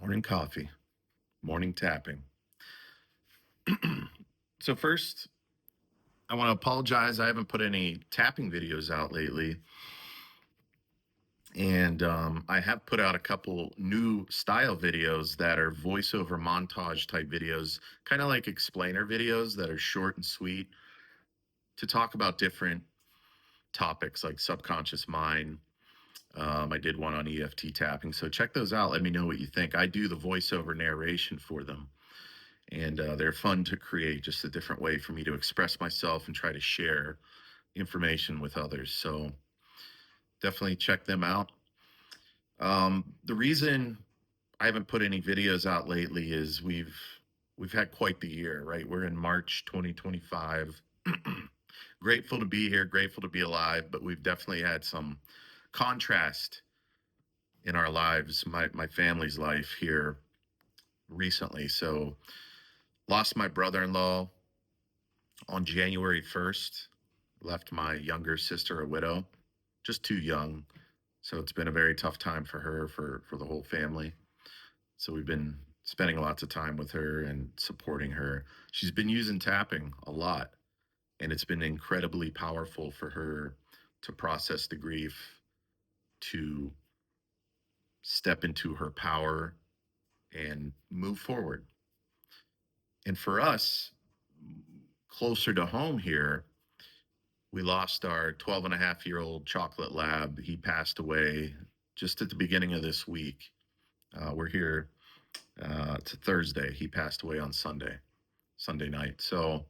Morning coffee, morning tapping. So first, I want to apologize. I haven't put any tapping videos out lately, and I have put out a couple new style videos that are voiceover montage type videos, kind of like explainer videos that are short and sweet to talk about different topics like subconscious mind. I did one on EFT tapping, so check those out. Let me know what you think. I do the voiceover narration for them. And they're fun to create, just a different way for me to express myself and try to share information with others. So definitely check them out. The reason I haven't put any videos out lately is we've had quite the year, right? We're in March 2025. Grateful to be here, grateful to be alive, but we've definitely had some contrast in our lives, my family's life here recently. So lost my brother-in-law on January 1st, left my younger sister a widow, just too young. So it's been a very tough time for her, for the whole family. So we've been spending lots of time with her and supporting her. She's been using tapping a lot, and it's been incredibly powerful for her to process the grief, to step into her power and move forward. And for us, closer to home here, we lost our 12 and a half year old chocolate lab. He passed away just at the beginning of this week. We're here. It's a Thursday. He passed away on Sunday night. So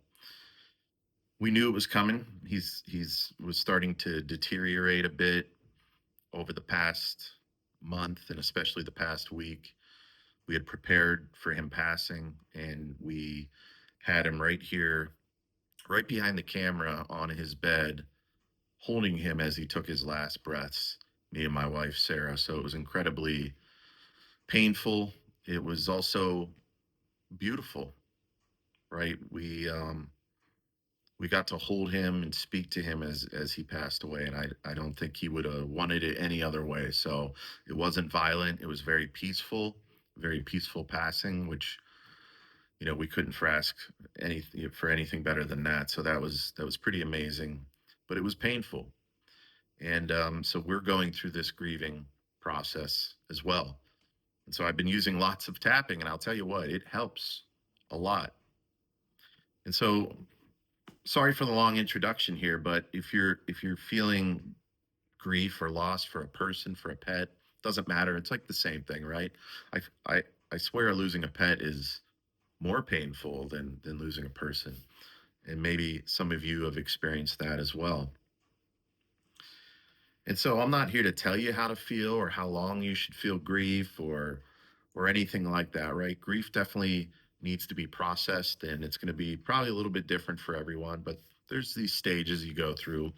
we knew it was coming. He's was starting to deteriorate a bit over the past month and especially the past week. We had prepared for him passing, and we had him right here, right behind the camera on his bed, holding him as he took his last breaths, me and my wife, Sarah. So it was incredibly painful. It was also beautiful, right? We got to hold him and speak to him as he passed away. And I don't think he would have wanted it any other way. So it wasn't violent. It was very peaceful passing, which, we couldn't for anything better than that. So that was pretty amazing, but it was painful. And so we're going through this grieving process as well. And so I've been using lots of tapping, and I'll tell you what, it helps a lot. And so sorry for the long introduction here, but if you're feeling grief or loss for a person, for a pet, doesn't matter. It's like the same thing, right? I I I swear losing a pet is more painful than losing a person. And maybe some of you have experienced that as well. And so I'm not here to tell you how to feel or how long you should feel grief or anything like that, right? Grief definitely needs to be processed, and it's going to be probably a little bit different for everyone, but there's these stages you go through.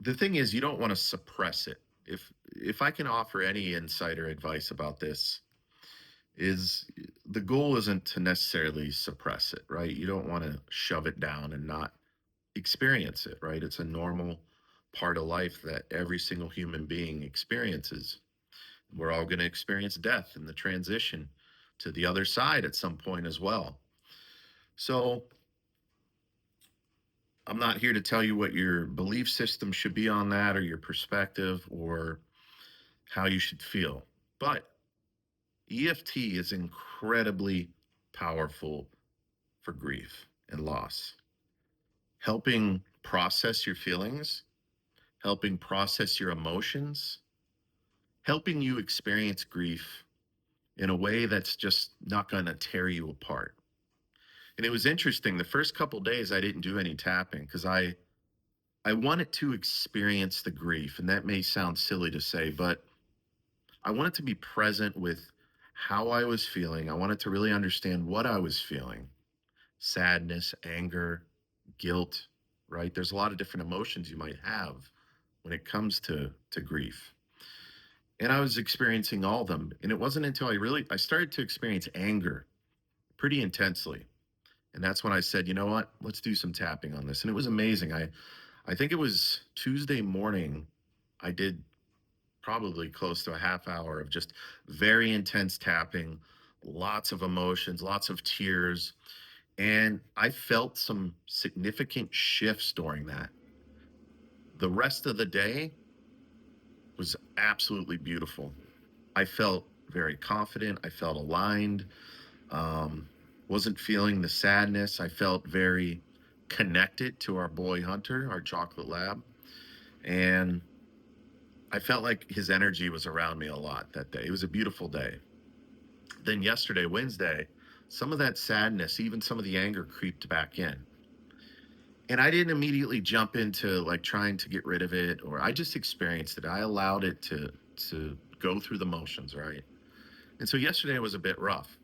The thing is, you don't want to suppress it. If I can offer any insight or advice about this, is the goal isn't to necessarily suppress it, right? You don't want to shove it down and not experience it, right? It's a normal part of life that every single human being experiences. We're all going to experience death and the transition to the other side at some point as well. So, I'm not here to tell you what your belief system should be on that or your perspective or how you should feel. But EFT is incredibly powerful for grief and loss, helping process your feelings, helping process your emotions, helping you experience grief in a way that's just not going to tear you apart. And it was interesting. The first couple days, I didn't do any tapping because I wanted to experience the grief, and that may sound silly to say, but I wanted to be present with how I was feeling. I wanted to really understand what I was feeling: sadness, anger, guilt, right? There's a lot of different emotions you might have when it comes to grief. And I was experiencing all of them. And it wasn't until I started to experience anger pretty intensely. And that's when I said, you know what, let's do some tapping on this. And it was amazing. I think it was Tuesday morning. I did probably close to a half hour of just very intense tapping, lots of emotions, lots of tears. And I felt some significant shifts during that. The rest of the day was absolutely beautiful. I felt very confident. I felt aligned. Um, wasn't feeling the sadness. I felt very connected to our boy Hunter, our chocolate lab. And I felt like his energy was around me a lot that day. It was a beautiful day. Then yesterday, Wednesday, some of that sadness, even some of the anger creeped back in. And I didn't immediately jump into like trying to get rid of it, or I just experienced it. I allowed it to go through the motions, right? And so yesterday was a bit rough.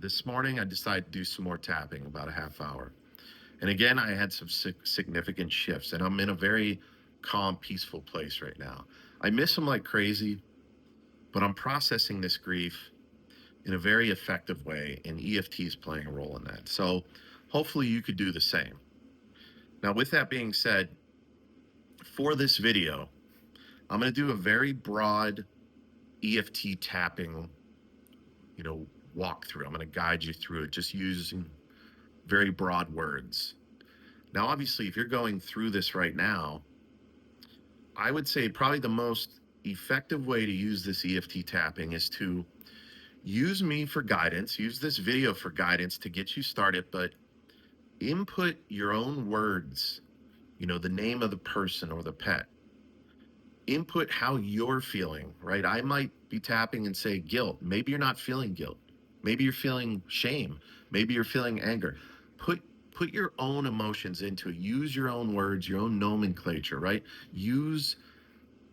This morning I decided to do some more tapping, about a half hour. And again, I had some significant shifts, and I'm in a very calm, peaceful place right now. I miss him like crazy, but I'm processing this grief in a very effective way, and EFT is playing a role in that. So hopefully you could do the same. Now, with that being said, for this video, I'm going to do a very broad EFT tapping, you know, walkthrough. I'm going to guide you through it, just using very broad words. Now, obviously, if you're going through this right now, I would say probably the most effective way to use this EFT tapping is to use me for guidance, use this video for guidance to get you started, but input your own words, you know, the name of the person or the pet. Input how you're feeling, right? I might be tapping and say guilt. Maybe you're not feeling guilt. Maybe you're feeling shame. Maybe you're feeling anger. Put put your own emotions into it. Use your own words, your own nomenclature, right? Use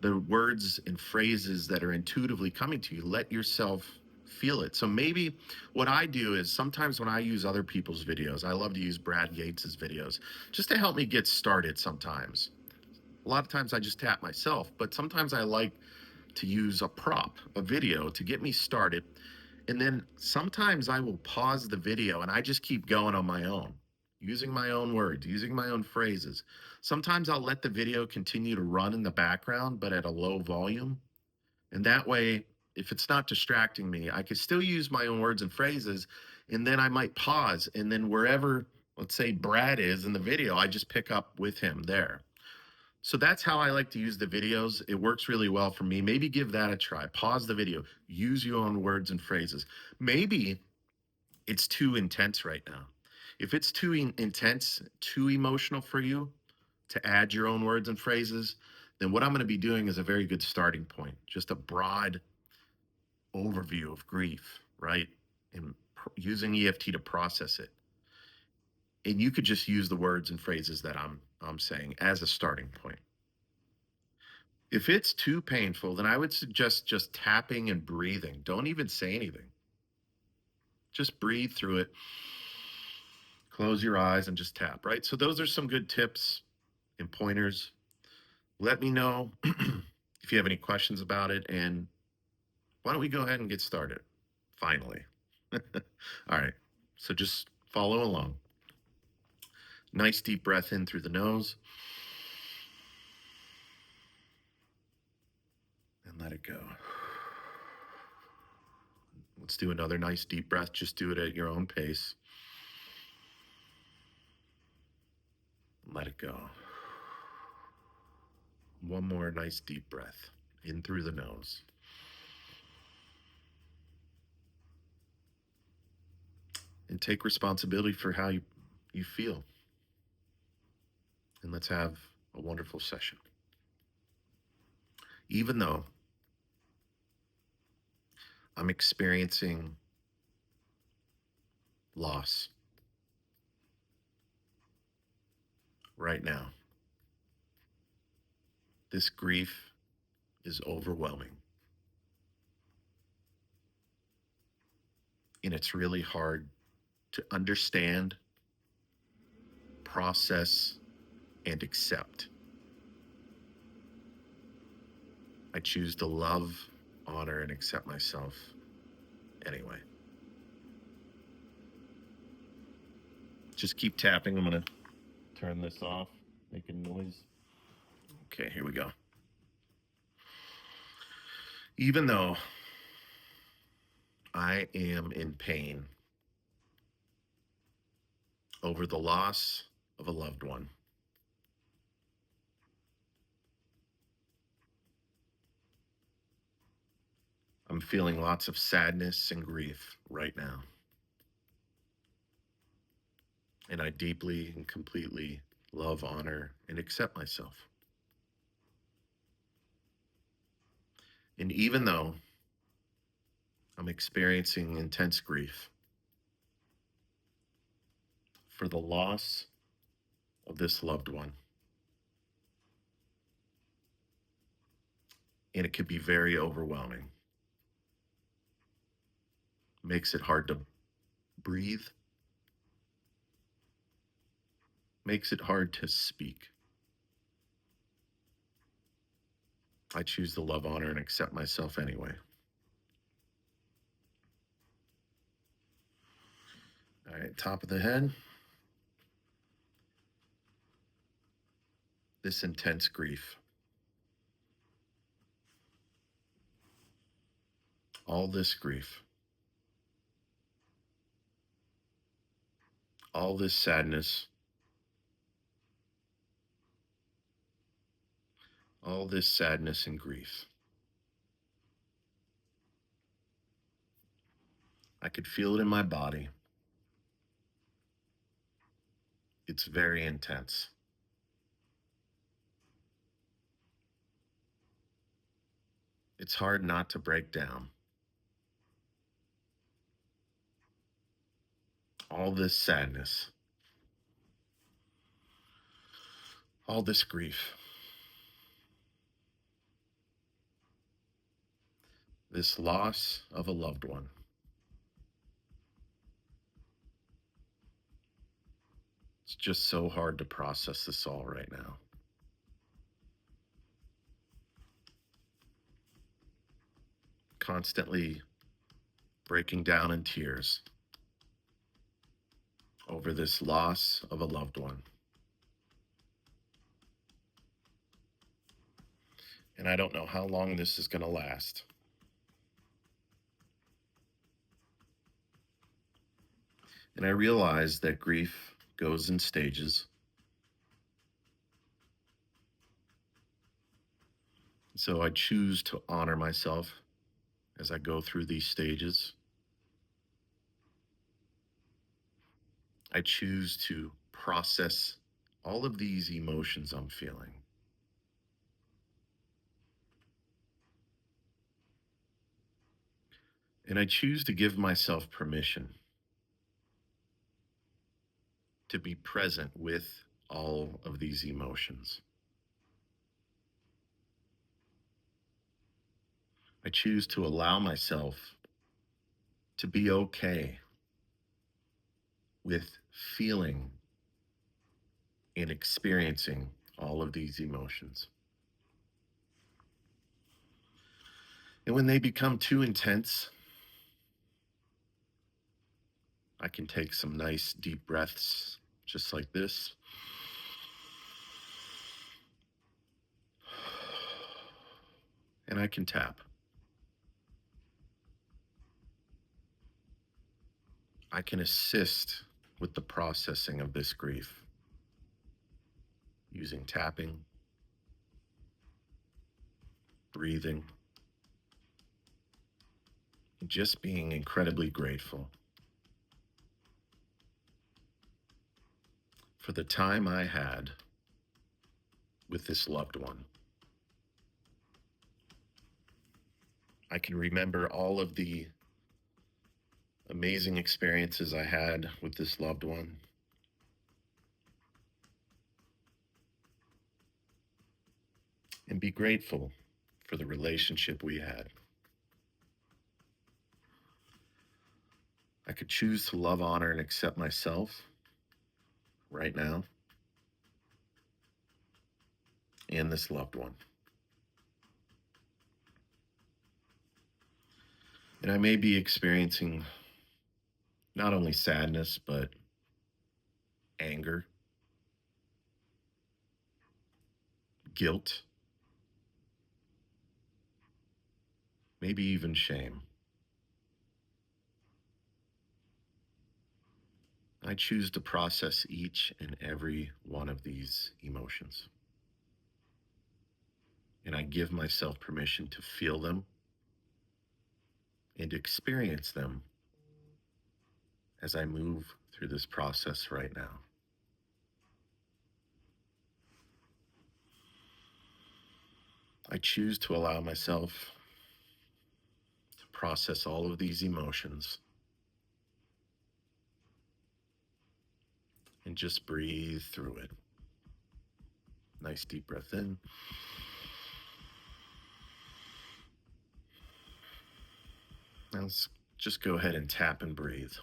the words and phrases that are intuitively coming to you. Let yourself feel it. So maybe what I do is sometimes when I use other people's videos, I love to use Brad Yates's videos just to help me get started sometimes. A lot of times I just tap myself, but sometimes I like to use a prop, a video to get me started. And then sometimes I will pause the video and I just keep going on my own, using my own words, using my own phrases. Sometimes I'll let the video continue to run in the background, but at a low volume. And that way, if it's not distracting me, I can still use my own words and phrases. And then I might pause. And then wherever, let's say, Brad is in the video, I just pick up with him there. So that's how I like to use the videos. It works really well for me. Maybe give that a try. Pause the video, use your own words and phrases. Maybe it's too intense right now. If it's too intense, too emotional for you to add your own words and phrases, then what I'm going to be doing is a very good starting point, just a broad overview of grief, right? And using EFT to process it. And you could just use the words and phrases that I'm saying as a starting point. If it's too painful, then I would suggest just tapping and breathing. Don't even say anything. Just breathe through it. Close your eyes and just tap, right? So those are some good tips and pointers. Let me know if you have any questions about it. And why don't we go ahead and get started? Finally. All right. So just follow along. Nice deep breath in through the nose and let it go. Let's do another nice deep breath. Just do it at your own pace. Let it go. One more nice deep breath in through the nose. And take responsibility for how you feel. And let's have a wonderful session. Even though I'm experiencing loss right now, this grief is overwhelming. And it's really hard to understand, process, and accept. I choose to love, honor, and accept myself anyway. Just keep tapping. I'm going to turn this off, making noise. Okay, here we go. Even though I am in pain over the loss of a loved one, I'm feeling lots of sadness and grief right now. And I deeply and completely love, honor, and accept myself. And even though I'm experiencing intense grief for the loss of this loved one, and it could be very overwhelming, makes it hard to breathe, makes it hard to speak. I choose to love, honor, and accept myself anyway. All right, top of the head. This intense grief, all this grief, all this sadness, all this sadness and grief. I could feel it in my body. It's very intense. It's hard not to break down. All this sadness, all this grief, this loss of a loved one. It's just so hard to process this all right now. Constantly breaking down in tears over this loss of a loved one. And I don't know how long this is going to last. And I realize that grief goes in stages. So I choose to honor myself as I go through these stages. I choose to process all of these emotions I'm feeling. And I choose to give myself permission to be present with all of these emotions. I choose to allow myself to be okay with feeling and experiencing all of these emotions. And when they become too intense, I can take some nice deep breaths, just like this. And I can tap. I can assist with the processing of this grief using tapping, breathing, and just being incredibly grateful for the time I had with this loved one. I can remember all of the amazing experiences I had with this loved one. And be grateful for the relationship we had. I could choose to love, honor, and accept myself right now and this loved one. And I may be experiencing not only sadness, but anger, guilt, maybe even shame. I choose to process each and every one of these emotions. And I give myself permission to feel them and experience them as I move through this process right now. I choose to allow myself to process all of these emotions and just breathe through it. Nice deep breath in. Now let's just go ahead and tap and breathe.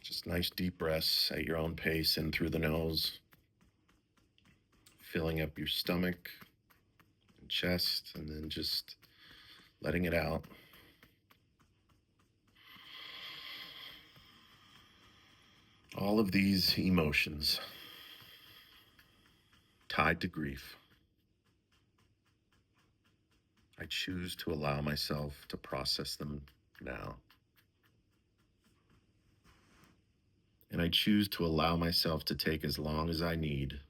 Just nice deep breaths at your own pace in through the nose, filling up your stomach and chest, and then just letting it out. All of these emotions tied to grief, I choose to allow myself to process them now. And I choose to allow myself to take as long as I need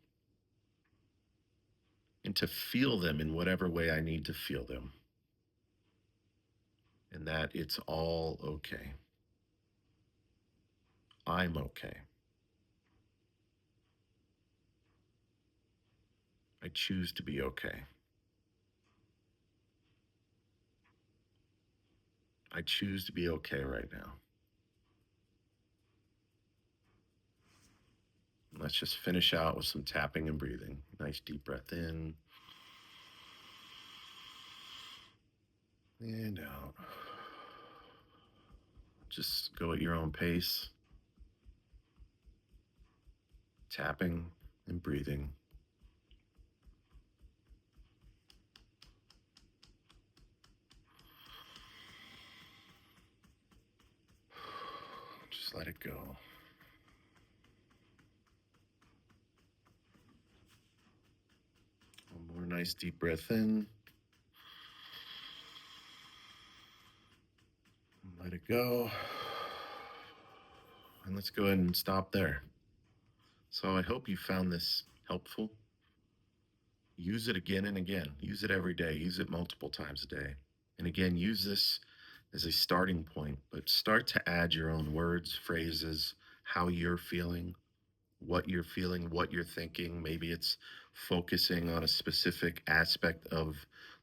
and to feel them in whatever way I need to feel them. And that it's all okay. I'm okay. I choose to be okay. I choose to be okay right now. Let's just finish out with some tapping and breathing. Nice deep breath in and out. Just go at your own pace, tapping and breathing. Just let it go. One more nice deep breath in. Let it go. And let's go ahead and stop there. So I hope you found this helpful. Use it again and again. Use it every day. Use it multiple times a day. And again, use this as a starting point, but start to add your own words, phrases, how you're feeling, what you're thinking. Maybe it's focusing on a specific aspect of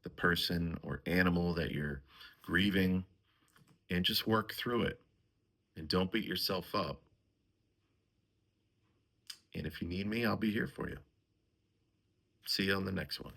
the person or animal that you're grieving and just work through it. And don't beat yourself up. And if you need me, I'll be here for you. See you on the next one.